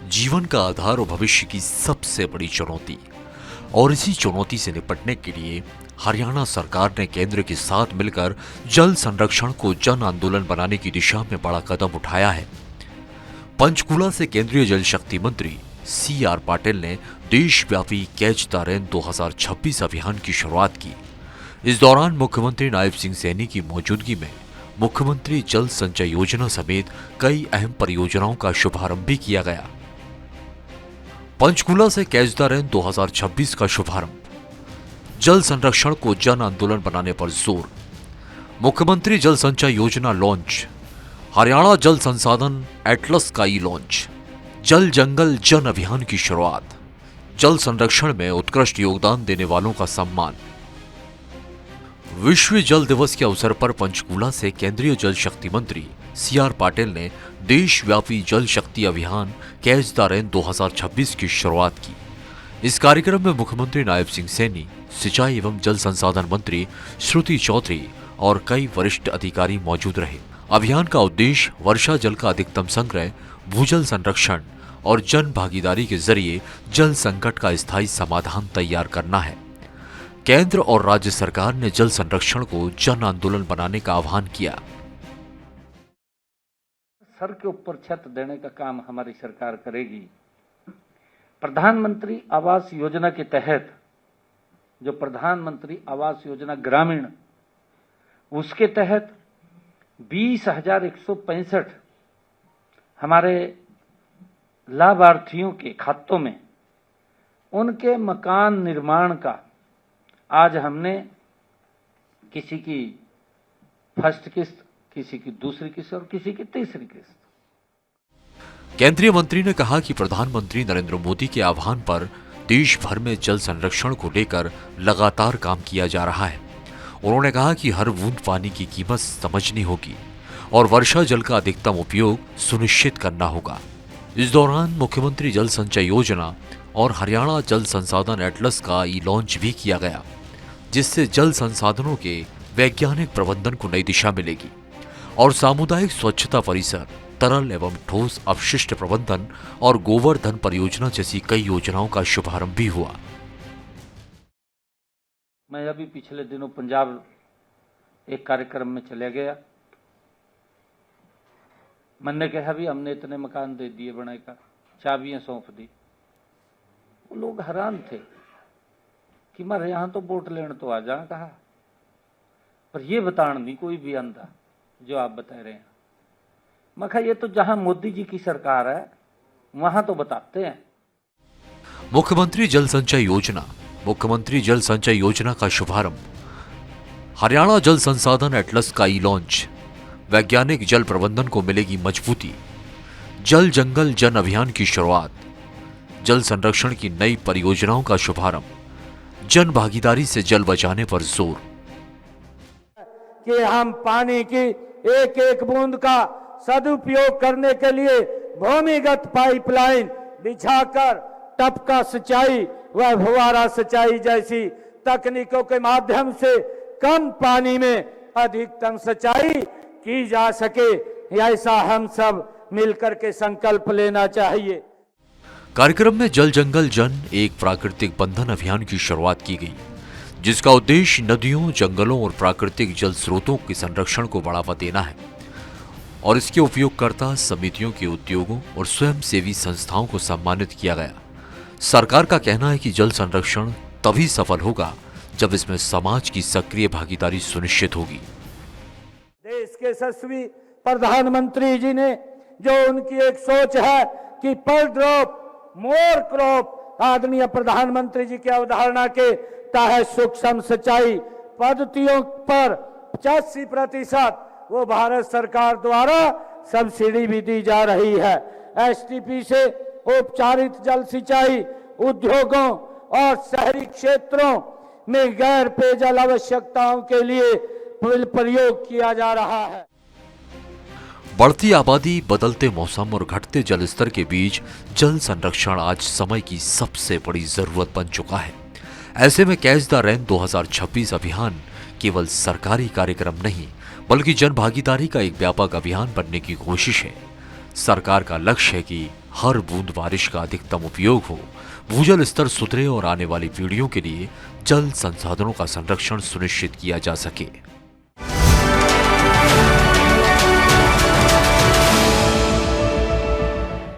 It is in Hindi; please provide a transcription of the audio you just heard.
जीवन का आधार और भविष्य की सबसे बड़ी चुनौती। और इसी चुनौती से निपटने के लिए हरियाणा सरकार ने केंद्र के साथ मिलकर जल संरक्षण को जन आंदोलन बनाने की दिशा में बड़ा कदम उठाया है। पंचकूला से केंद्रीय जल शक्ति मंत्री CR पाटिल ने देशव्यापी कैच द रेन 2026 अभियान की शुरुआत की। इस दौरान मुख्यमंत्री नायब सिंह सैनी की मौजूदगी में मुख्यमंत्री जल संचय योजना समेत कई अहम परियोजनाओं का शुभारंभ भी किया गया। पंचकूला से कैच द रेन 2026 का शुभारंभ, जल संरक्षण को जन आंदोलन बनाने पर जोर, मुख्यमंत्री जल संचय योजना लॉन्च, हरियाणा जल संसाधन एटलस का ई लॉन्च, जल जंगल जन अभियान की शुरुआत, जल संरक्षण में उत्कृष्ट योगदान देने वालों का सम्मान। विश्व जल दिवस के अवसर पर पंचकूला से केंद्रीय जल शक्ति मंत्री CR पाटिल ने देशव्यापी जल शक्ति अभियान कैच द रेन 2026 की शुरुआत की। इस कार्यक्रम में मुख्यमंत्री नायब सिंह सैनी, सिंचाई एवं जल संसाधन मंत्री श्रुति चौधरी और कई वरिष्ठ अधिकारी मौजूद रहे। अभियान का उद्देश्य वर्षा जल का अधिकतम संग्रह, भूजल संरक्षण और जन भागीदारी के जरिए जल संकट का स्थायी समाधान तैयार करना है। केंद्र और राज्य सरकार ने जल संरक्षण को जन आंदोलन बनाने का आह्वान किया। सर के ऊपर छत देने का काम हमारी सरकार करेगी। प्रधानमंत्री आवास योजना के तहत जो प्रधानमंत्री आवास योजना ग्रामीण, उसके तहत 20,165 हमारे लाभार्थियों के खातों में उनके मकान निर्माण का आज हमने किसी की फर्स्ट किस्त, किसी की दूसरी किस्त और किसी की तीसरी किस्त। केंद्रीय मंत्री ने कहा कि प्रधानमंत्री नरेंद्र मोदी के आह्वान पर देश भर में जल संरक्षण को लेकर लगातार काम किया जा रहा है। उन्होंने कहा कि हर बूंद पानी की कीमत समझनी होगी और वर्षा जल का अधिकतम उपयोग सुनिश्चित करना होगा। इस दौरान मुख्यमंत्री जल संचय योजना और हरियाणा जल संसाधन एटलस का ई लॉन्च भी किया गया, जिससे जल संसाधनों के वैज्ञानिक प्रबंधन को नई दिशा मिलेगी और सामुदायिक स्वच्छता परिसर, तरल एवं ठोस अपशिष्ट प्रबंधन और गोवर्धन परियोजना जैसी कई योजनाओं का शुभारंभ भी हुआ। मैं अभी पिछले दिनों पंजाब एक कार्यक्रम में चले गया। मैंने कहा भी हमने इतने मकान दे दिए बनाए का, चाबियां सौंप दी। वो लोग हैरान थे कि मारे यहां तो वोट लेने तो आ जा कहा, पर ये बताना नहीं कोई भी आंदा जो आप बता रहे हैं। मैं कहा ये तो जहां मोदी जी की सरकार है वहां तो बताते हैं। मुख्यमंत्री जल संचय योजना का शुभारंभ, हरियाणा जल संसाधन एटलस का ई लॉन्च, वैज्ञानिक जल प्रबंधन को मिलेगी मजबूती, जल जंगल जन अभियान की शुरुआत, जल संरक्षण की नई परियोजनाओं का शुभारंभ, जन भागीदारी से जल बचाने पर जोर। कि हम पानी की एक एक बूंद का सदुपयोग करने के लिए भूमिगत पाइपलाइन बिछाकर टपका सिंचाई व फुहारा सिंचाई जैसी तकनीकों के माध्यम से कम पानी में अधिकतम सिंचाई की जा सके, ऐसा हम सब मिलकर के संकल्प लेना चाहिए। कार्यक्रम में जल जंगल जन एक प्राकृतिक बंधन अभियान की शुरुआत की गई, जिसका उद्देश्य नदियों, जंगलों और प्राकृतिक जल स्रोतों के संरक्षण को बढ़ावा देना है और इसके उपयोगकर्ता समितियों के उद्योगों और स्वयंसेवी संस्थाओं को सम्मानित किया गया। सरकार का कहना है कि जल संरक्षण तभी सफल होगा जब इसमें समाज की सक्रिय भागीदारी सुनिश्चित होगी। देश के यशस्वी प्रधानमंत्री जी ने जो उनकी एक सोच है कि पर ड्रॉप मोर क्रॉप, आदरणीय प्रधानमंत्री जी की अवधारणा के तहत सूक्ष्म सिंचाई पद्धतियों पर 85% वो भारत सरकार द्वारा सब्सिडी भी दी जा रही है। STP से औपचारिक जल सिंचाई उद्योगों और शहरी क्षेत्रों में गैर पेयजल आवश्यकताओं के लिए प्रयोग किया जा रहा है। बढ़ती आबादी, बदलते मौसम और घटते जल स्तर के बीच जल संरक्षण आज समय की सबसे बड़ी जरूरत बन चुका है। ऐसे में कैच द रेन 2026 अभियान केवल सरकारी कार्यक्रम नहीं, बल्कि जन भागीदारी का एक व्यापक अभियान बनने की कोशिश है। सरकार का लक्ष्य है कि हर बूंद बारिश का अधिकतम उपयोग हो, भूजल स्तर सुधरे और आने वाली पीढ़ियों के लिए जल संसाधनों का संरक्षण सुनिश्चित किया जा सके।